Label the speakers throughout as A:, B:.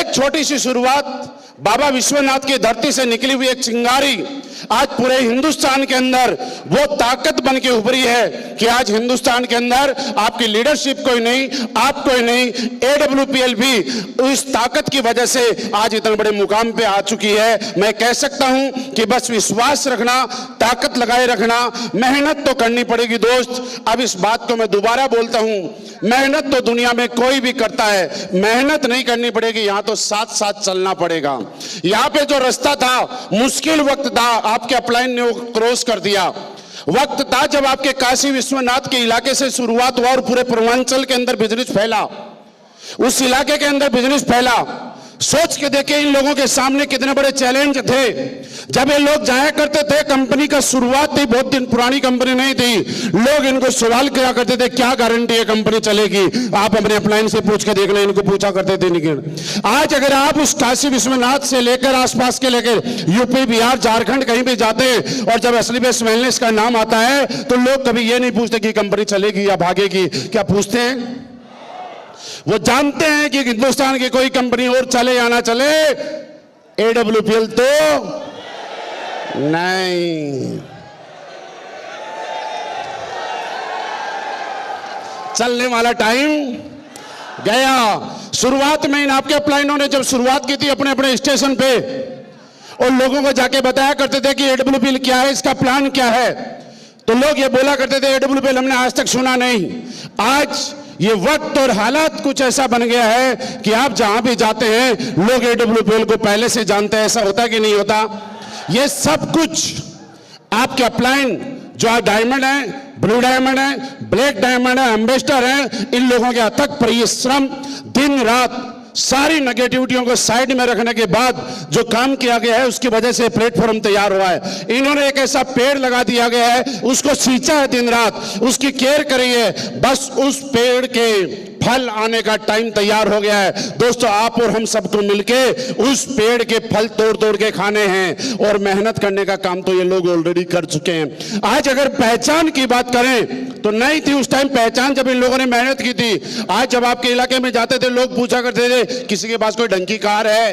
A: एक छोटी सी शुरुआत, बाबा विश्वनाथ की धरती से निकली हुई एक चिंगारी आज पूरे हिंदुस्तान के अंदर वो ताकत बन के उभरी है कि आज हिंदुस्तान के अंदर आपकी लीडरशिप कोई नहीं, आप कोई नहीं, AWPL भी उस ताकत की वजह से आज इतने बड़े मुकाम पे आ चुकी है। मैं कह सकता हूं कि बस विश्वास रखना, ताकत लगाए रखना, मेहनत तो करनी पड़ेगी दोस्त। अब इस बात को मैं दोबारा बोलता हूं, मेहनत तो दुनिया में कोई भी करता है, मेहनत नहीं करनी पड़ेगी, यहां तो साथ साथ चलना पड़ेगा। यहां पे जो रास्ता था, मुश्किल वक्त था, आपके अपलाइन ने वो क्रॉस कर दिया। वक्त था जब आपके काशी विश्वनाथ के इलाके से शुरुआत हुआ और पूरे पूर्वांचल के अंदर बिजनेस फैला, उस इलाके के अंदर बिजनेस फैला। सोच के देखिए इन लोगों के सामने कितने बड़े चैलेंज थे। जब ये लोग जाया करते थे, कंपनी का शुरुआत थी, बहुत दिन पुरानी कंपनी नहीं थी, लोग इनको सवाल किया करते थे, क्या गारंटी है कंपनी चलेगी? आप अपने अपलाइन से पूछ के देख लें, इनको पूछा करते थे। लेकिन आज अगर आप उस काशी विश्वनाथ से लेकर आसपास के लेकर यूपी, बिहार, झारखंड कहीं भी जाते हैं और जब असली बेस्ट वेलनेस का नाम आता है तो लोग कभी ये नहीं पूछते कि कंपनी चलेगी या भागेगी। क्या पूछते हैं? वो जानते हैं कि हिंदुस्तान की कोई कंपनी और चले या ना चले, AWPL तो नहीं चलने वाला टाइम गया। शुरुआत में इन आपके अपलाइनों ने जब शुरुआत की थी अपने अपने स्टेशन पे और लोगों को जाके बताया करते थे कि AWPL क्या है, इसका प्लान क्या है, तो लोग ये बोला करते थे AWPL हमने आज तक सुना नहीं। आज ये वक्त और हालात कुछ ऐसा बन गया है कि आप जहां भी जाते हैं लोग AWPL को पहले से जानते हैं। ऐसा होता कि नहीं होता? ये सब कुछ आपके अपलाइन जो डायमंड है, ब्लू डायमंड है, ब्लैक डायमंड है, एम्बेसडर है, इन लोगों के अथक परिश्रम, दिन रात सारी नेगेटिविटियों को साइड में रखने के बाद जो काम किया गया है उसकी वजह से प्लेटफॉर्म तैयार हुआ है। इन्होंने एक ऐसा पेड़ लगा दिया गया है, उसको सींचा है दिन रात, उसकी केयर करी है, बस उस पेड़ के फल आने का टाइम तैयार हो गया है। दोस्तों, आप और हम सबको मिलके उस पेड़ के फल तोड़ तोड़ के खाने हैं और मेहनत करने का काम तो ये लोग ऑलरेडी कर चुके हैं। आज अगर पहचान की बात करें तो नहीं थी उस टाइम पहचान जब इन लोगों ने मेहनत की थी। आज जब आपके इलाके में जाते थे लोग पूछा करते थे किसी के पास कोई डंकी कार है,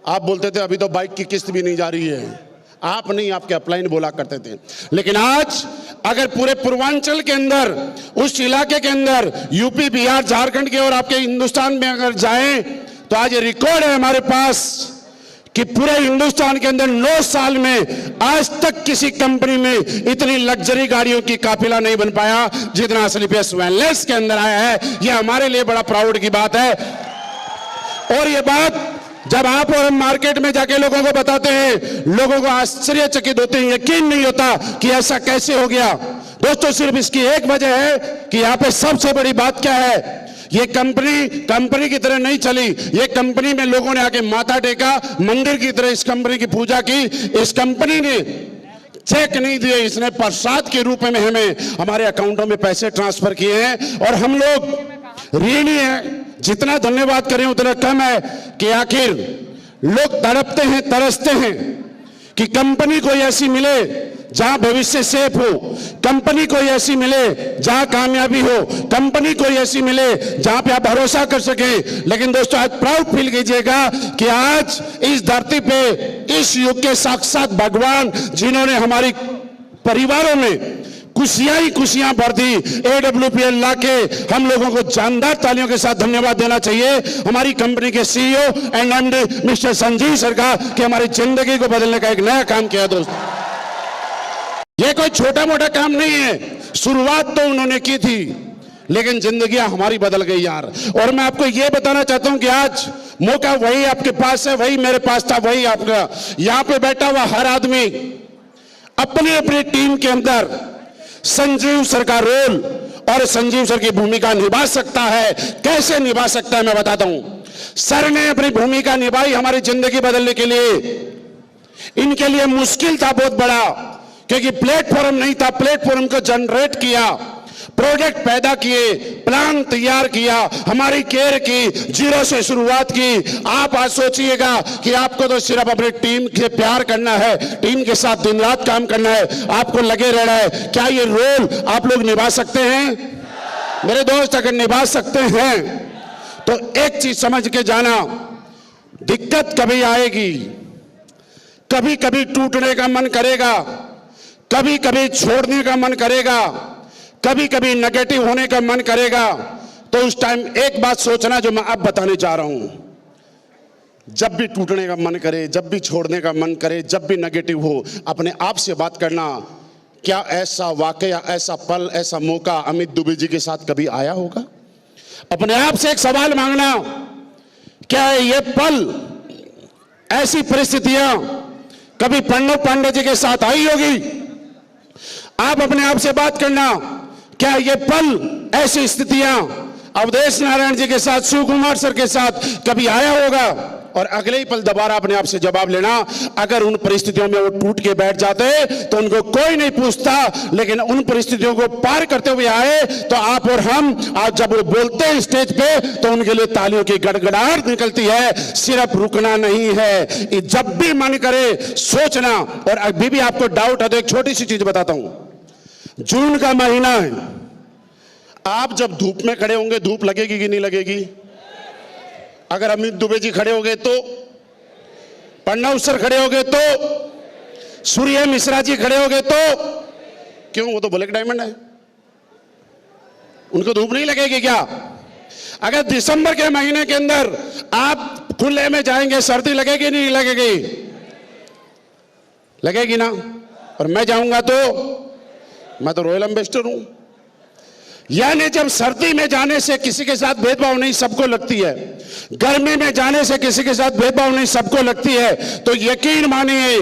A: आप बोलते थे अभी तो बाइक की किस्त भी नहीं जा रही है। आप नहीं, आपके अपलाइन बोला करते थे। लेकिन आज अगर पूरे पूर्वांचल के अंदर, उस इलाके के अंदर, यूपी, बिहार, झारखंड के और आपके हिंदुस्तान में अगर जाएं तो आज ये रिकॉर्ड है हमारे पास कि पूरे हिंदुस्तान के अंदर 9 साल में आज तक किसी कंपनी में इतनी लग्जरी गाड़ियों की काफिला नहीं बन पाया जितना असली बेस्ट वेलनेस के अंदर आया है। यह हमारे लिए बड़ा प्राउड की बात है। और ये बात जब आप और हम मार्केट में जाके लोगों को बताते हैं, लोगों को आश्चर्यचकित होते हैं, यकीन नहीं होता कि ऐसा कैसे हो गया। दोस्तों, सिर्फ इसकी एक वजह है कि यहाँ पे सबसे बड़ी बात क्या है, ये कंपनी की तरह नहीं चली। ये कंपनी में लोगों ने आके माथा टेका, मंदिर की तरह इस कंपनी की पूजा की। इस कंपनी ने चेक नहीं दिए, इसने प्रसाद के रूप में हमें हमारे अकाउंटों में पैसे ट्रांसफर किए हैं और हम लोग ऋणी हैं। जितना धन्यवाद करें उतना कम है कि आखिर लोग तड़पते हैं, तरसते हैं कि कंपनी कोई ऐसी मिले जहां भविष्य सेफ हो, कंपनी कोई ऐसी मिले जहां कामयाबी हो, कंपनी कोई ऐसी मिले जहां पे आप भरोसा कर सके। लेकिन दोस्तों, आज प्राउड फील कीजिएगा कि आज इस धरती पे इस युग के साक्षात भगवान जिन्होंने हमारी परिवारों में खुशियां भर दी, AWPL लाके हम लोगों को जानदार तालियों के साथ धन्यवाद देना चाहिए हमारी कंपनी के CEO and MD mister Sanjeev sir का कि हमारी जिंदगी को बदलने का एक नया काम किया। दोस्तों, ये कोई छोटा मोटा काम नहीं है, शुरुआत तो उन्होंने की थी लेकिन जिंदगियां हमारी बदल गई यार। और मैं आपको ये बताना चाहता हूं कि आज मौका वही आपके पास है, वही मेरे पास था, वही आपका। यहां पे बैठा हुआ हर आदमी अपनी अपनी टीम के अंदर संजीव सर का रोल और संजीव सर की भूमिका निभा सकता है। कैसे निभा सकता है मैं बताता हूं। सर ने अपनी भूमिका निभाई हमारी जिंदगी बदलने के लिए। इनके लिए मुश्किल था बहुत बड़ा, क्योंकि प्लेटफॉर्म नहीं था। प्लेटफॉर्म को जनरेट किया, प्रोडक्ट पैदा किए, प्लान तैयार किया, हमारी केयर की, जीरो से शुरुआत की। आप आज सोचिएगा कि आपको तो सिर्फ अपनी टीम से प्यार करना है, टीम के साथ दिन रात काम करना है, आपको लगे रहना है। क्या ये रोल आप लोग निभा सकते हैं? मेरे दोस्त, अगर निभा सकते हैं तो एक चीज समझ के जाना, दिक्कत कभी आएगी, कभी कभी टूटने का मन करेगा, कभी कभी छोड़ने का मन करेगा, कभी कभी नेगेटिव होने का मन करेगा। तो उस टाइम एक बात सोचना जो मैं अब बताने जा रहा हूं। जब भी टूटने का मन करे, जब भी छोड़ने का मन करे, जब भी नेगेटिव हो, अपने आप से बात करना, क्या ऐसा वाकया, ऐसा पल, ऐसा मौका अमित दुबे जी के साथ कभी आया होगा? अपने आप से एक सवाल मांगना, क्या ये पल, ऐसी परिस्थितियां कभी प्रणव पांडे जी के साथ आई होगी? आप अपने आप से बात करना, क्या ये पल, ऐसी स्थितियां अवधेश नारायण जी के साथ, शिव कुमार सर के साथ कभी आया होगा? और अगले ही पल दोबारा अपने आप से जवाब लेना, अगर उन परिस्थितियों में वो टूट के बैठ जाते तो उनको कोई नहीं पूछता, लेकिन उन परिस्थितियों को पार करते हुए आए तो आप और हम आज जब वो बोलते हैं स्टेज पे तो उनके लिए तालियों की गड़गड़ाहट निकलती है। सिर्फ रुकना नहीं है, जब भी मन करे सोचना। और अभी भी आपको डाउट है तो एक छोटी सी चीज बताता हूं। जून का महीना है, आप जब धूप में खड़े होंगे धूप लगेगी कि नहीं लगेगी? अगर अमित दुबे जी खड़े हो गए तो, प्रणव सर खड़े हो गए तो, सूर्य मिश्रा जी खड़े हो गए तो, क्यों? वो तो ब्लैक डायमंड है, उनको धूप नहीं लगेगी क्या? अगर दिसंबर के महीने के अंदर आप खुले में जाएंगे सर्दी लगेगी नहीं लगेगी? लगेगी ना। और मैं जाऊंगा तो मैं तो रॉयल एम्बेसडर हूं। यानी जब सर्दी में जाने से किसी के साथ भेदभाव नहीं सबको लगती है, गर्मी में जाने से किसी के साथ भेदभाव नहीं सबको लगती है, तो यकीन मानिए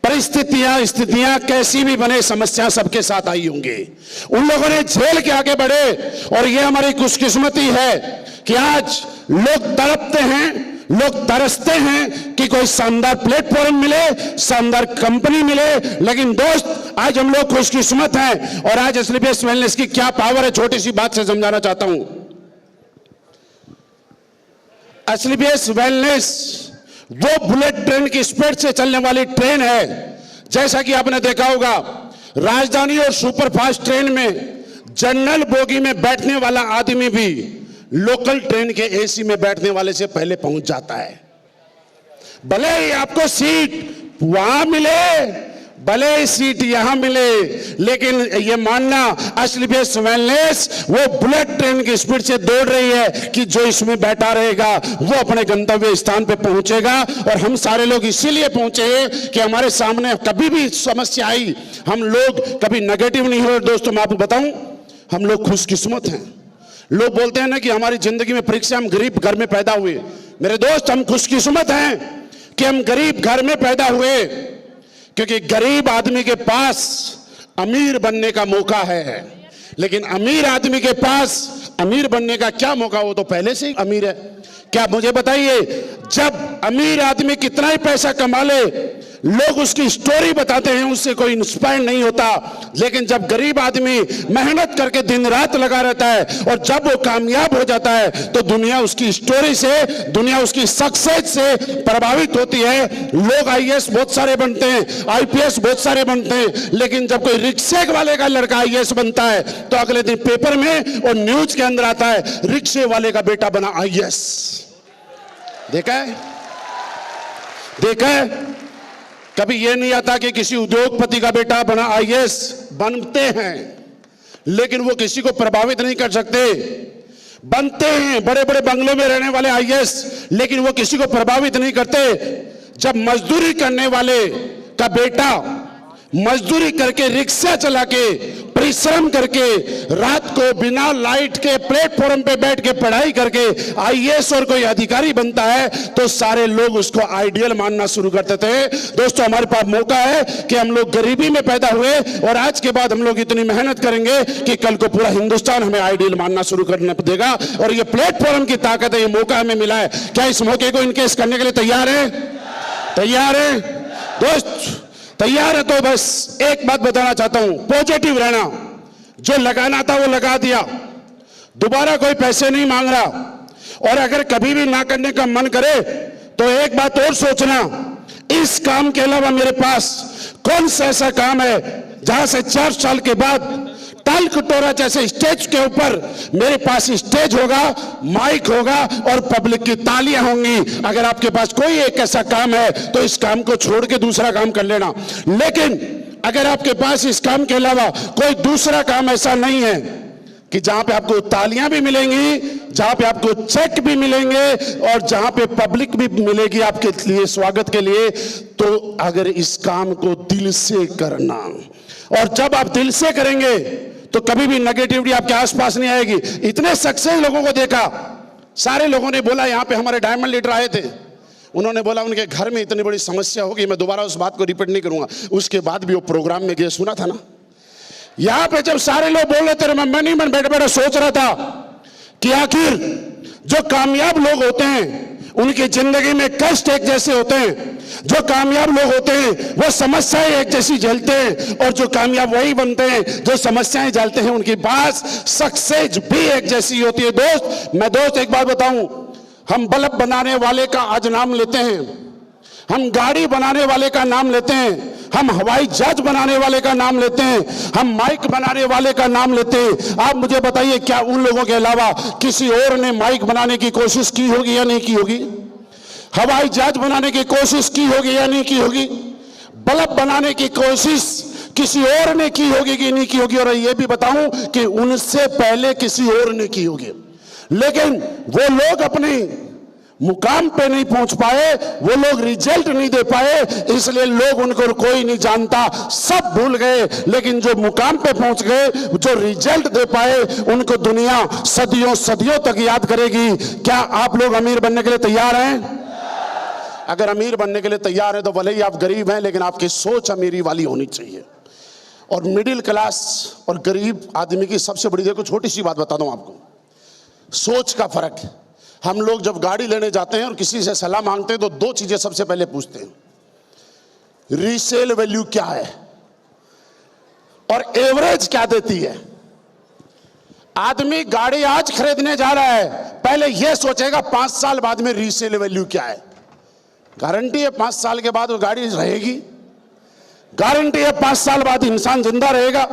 A: परिस्थितियां स्थितियां कैसी भी बने समस्या सबके साथ आई होंगी। उन लोगों ने झेल के आगे बढ़े और ये हमारी खुशकिस्मती है कि आज लोग तड़पते हैं, लोग तरसते हैं कि कोई शानदार प्लेटफॉर्म मिले, शानदार कंपनी मिले। लेकिन दोस्त आज हम लोग खुशकिस्मत हैं और आज एसलीपीएस वेलनेस की क्या पावर है, छोटी सी बात से समझाना चाहता हूं। एसलीपीएस वेलनेस वो बुलेट ट्रेन की स्पीड से चलने वाली ट्रेन है। जैसा कि आपने देखा होगा राजधानी और सुपरफास्ट ट्रेन में जनरल बोगी में बैठने वाला आदमी भी लोकल ट्रेन के एसी में बैठने वाले से पहले पहुंच जाता है। भले ही आपको सीट वहां मिले, भले ही सीट यहां मिले, लेकिन ये मानना एसलीपीएस वेलनेस वो बुलेट ट्रेन की स्पीड से दौड़ रही है कि जो इसमें बैठा रहेगा वो अपने गंतव्य स्थान पे पहुंचेगा। और हम सारे लोग इसीलिए पहुंचे हैं कि हमारे सामने कभी भी समस्या आई हम लोग कभी नेगेटिव नहीं हुए। दोस्तों मैं आपको बताऊं, हम लोग खुशकिस्मत हैं। लोग बोलते हैं ना कि हमारी जिंदगी में परीक्षा, हम गरीब घर में पैदा हुए। मेरे दोस्त हम खुशकिस्मत हैं कि हम गरीब घर में पैदा हुए, क्योंकि गरीब आदमी के पास अमीर बनने का मौका है, लेकिन अमीर आदमी के पास अमीर बनने का क्या मौका? वो तो पहले से ही अमीर है। क्या मुझे बताइए, जब अमीर आदमी कितना ही पैसा कमा ले लोग उसकी स्टोरी बताते हैं, उससे कोई इंस्पायर नहीं होता। लेकिन जब गरीब आदमी मेहनत करके दिन रात लगा रहता है और जब वो कामयाब हो जाता है तो दुनिया उसकी स्टोरी से, दुनिया उसकी सक्सेस से प्रभावित होती है। लोग आईएएस बहुत सारे बनते हैं, आईपीएस बहुत सारे बनते हैं, लेकिन जब कोई रिक्शे वाले का लड़का आईएएस बनता है तो अगले दिन पेपर में और न्यूज के अंदर आता है रिक्शे वाले का बेटा बना आईएएस। देखा है, देखा है। कभी यह नहीं आता कि किसी उद्योगपति का बेटा बना आईएएस। बनते हैं लेकिन वो किसी को प्रभावित नहीं कर सकते। बनते हैं बड़े बड़े बंगलों में रहने वाले आईएएस, लेकिन वो किसी को प्रभावित नहीं करते। जब मजदूरी करने वाले का बेटा मजदूरी करके रिक्शा चला के परिश्रम करके रात को बिना लाइट के प्लेटफॉर्म पे बैठ के पढ़ाई करके आईएएस और कोई अधिकारी बनता है तो सारे लोग उसको आइडियल मानना शुरू करते थे। दोस्तों हमारे पास मौका है कि हम लोग गरीबी में पैदा हुए और आज के बाद हम लोग इतनी मेहनत करेंगे कि कल को पूरा हिंदुस्तान हमें आइडियल मानना शुरू करने देगा। और ये प्लेटफॉर्म की ताकत है, ये मौका हमें मिला है। क्या इस मौके को इनकेस करने के लिए तैयार है? तैयार है दोस्त? तैयार है तो बस एक बात बताना चाहता हूं, पॉजिटिव रहना। जो लगाना था वो लगा दिया, दोबारा कोई पैसे नहीं मांग रहा। और अगर कभी भी ना करने का मन करे तो एक बात और सोचना, इस काम के अलावा मेरे पास कौन सा ऐसा काम है जहां से 4 साल के बाद ताल कटोरा जैसे स्टेज के ऊपर मेरे पास स्टेज होगा, माइक होगा और पब्लिक की तालियां होंगी। अगर आपके पास कोई एक ऐसा काम है तो इस काम को छोड़ के दूसरा काम कर लेना। लेकिन अगर आपके पास इस काम के अलावा कोई दूसरा काम ऐसा नहीं है कि जहां पे आपको तालियां भी मिलेंगी, जहां पे आपको चेक भी मिलेंगे और जहां पे पब्लिक भी मिलेगी आपके लिए स्वागत के लिए, तो अगर इस काम को दिल से करना, और जब आप दिल से करेंगे तो कभी भी नेगेटिविटी आपके आसपास नहीं आएगी। इतने सक्सेस लोगों को देखा, सारे लोगों ने बोला, यहां पे हमारे डायमंड लीडर आए थे, उन्होंने बोला उनके घर में इतनी बड़ी समस्या होगी, मैं दोबारा उस बात को रिपीट नहीं करूंगा, उसके बाद भी वो प्रोग्राम में गए, सुना था ना। यहां पे जब सारे लोग बोल रहे थे, मैं नहीं मन बैठे बैठे सोच रहा था कि आखिर जो कामयाब लोग होते हैं उनकी जिंदगी में कष्ट एक जैसे होते हैं, जो कामयाब लोग होते हैं वो समस्याएं एक जैसी झेलते हैं, और जो कामयाब वही बनते हैं जो समस्याएं झेलते हैं, उनके पास सक्सेस भी एक जैसी होती है। दोस्त एक बात बताऊं, हम बल्ब बनाने वाले का आज नाम लेते हैं, हम गाड़ी बनाने वाले का नाम लेते हैं, हम हवाई जहाज बनाने वाले का नाम लेते हैं, हम माइक बनाने वाले का नाम लेते हैं। आप मुझे बताइए, क्या उन लोगों के अलावा किसी और ने माइक बनाने की कोशिश की होगी या नहीं की होगी? हवाई जहाज बनाने की कोशिश की होगी या नहीं की होगी? बल्ब बनाने की कोशिश किसी और ने की होगी कि नहीं की होगी? और ये भी बताऊं कि उनसे पहले किसी और ने की होगी। लेकिन वो लोग अपने मुकाम पे नहीं पहुंच पाए, वो लोग रिजल्ट नहीं दे पाए, इसलिए लोग उनको कोई नहीं जानता, सब भूल गए। लेकिन जो मुकाम पे पहुंच गए, जो रिजल्ट दे पाए, उनको दुनिया सदियों सदियों तक याद करेगी। क्या आप लोग अमीर बनने के लिए तैयार हैं? अगर अमीर बनने के लिए तैयार हैं तो भले ही आप गरीब हैं, लेकिन आपकी सोच अमीरी वाली होनी चाहिए। और मिडिल क्लास और गरीब आदमी की सबसे बड़ी, देखो छोटी सी बात बता दूं आपको, सोच का फर्क है। हम लोग जब गाड़ी लेने जाते हैं और किसी से सलाह मांगते हैं तो दो चीजें सबसे पहले पूछते हैं, रीसेल वैल्यू क्या है और एवरेज क्या देती है। आदमी गाड़ी आज खरीदने जा रहा है, पहले यह सोचेगा 5 साल बाद में रीसेल वैल्यू क्या है। गारंटी है 5 साल के बाद वो गाड़ी रहेगी, गारंटी है 5 साल बाद इंसान जिंदा रहेगा।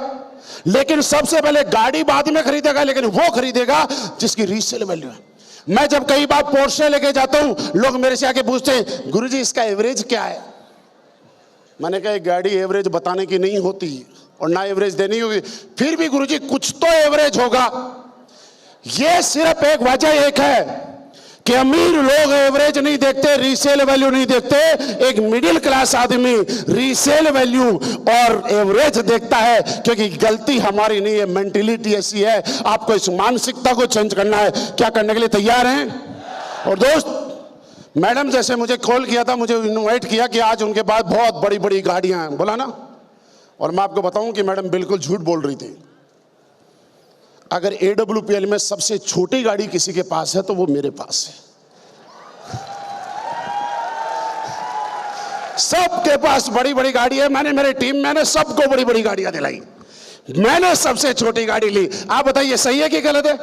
A: लेकिन सबसे पहले गाड़ी बाद में खरीदेगा, लेकिन वो खरीदेगा जिसकी रीसेल वैल्यू है। मैं जब कई बार पोर्शे लेके जाता हूं, लोग मेरे से आके पूछते हैं, गुरुजी इसका एवरेज क्या है? मैंने कहा गाड़ी एवरेज बताने की नहीं होती और ना एवरेज देनी होगी, फिर भी गुरुजी कुछ तो एवरेज होगा। ये सिर्फ एक वजह एक है कि अमीर लोग एवरेज नहीं देखते, रीसेल वैल्यू नहीं देखते। एक मिडिल क्लास आदमी रीसेल वैल्यू और एवरेज देखता है, क्योंकि गलती हमारी नहीं है, मेंटेलिटी ऐसी है। आपको इस मानसिकता को चेंज करना है। क्या करने के लिए तैयार हैं? और दोस्त, मैडम जैसे मुझे कॉल किया था, मुझे इनवाइट किया कि आज उनके पास बहुत बड़ी बड़ी गाड़ियां हैं, बोला ना, और मैं आपको बताऊं कि मैडम बिल्कुल झूठ बोल रही थी। अगर AWPL में सबसे छोटी गाड़ी किसी के पास है तो वो मेरे पास है। सबके पास बड़ी बड़ी गाड़ी है, मैंने मेरी टीम मैंने सबको बड़ी बड़ी गाड़ियां दिलाई, मैंने सबसे छोटी गाड़ी ली। आप बताइए सही है कि गलत है?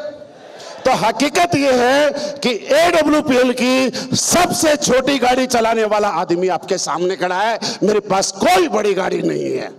A: तो हकीकत यह है कि AWPL की सबसे छोटी गाड़ी चलाने वाला आदमी आपके सामने खड़ा है। मेरे पास कोई बड़ी गाड़ी नहीं है।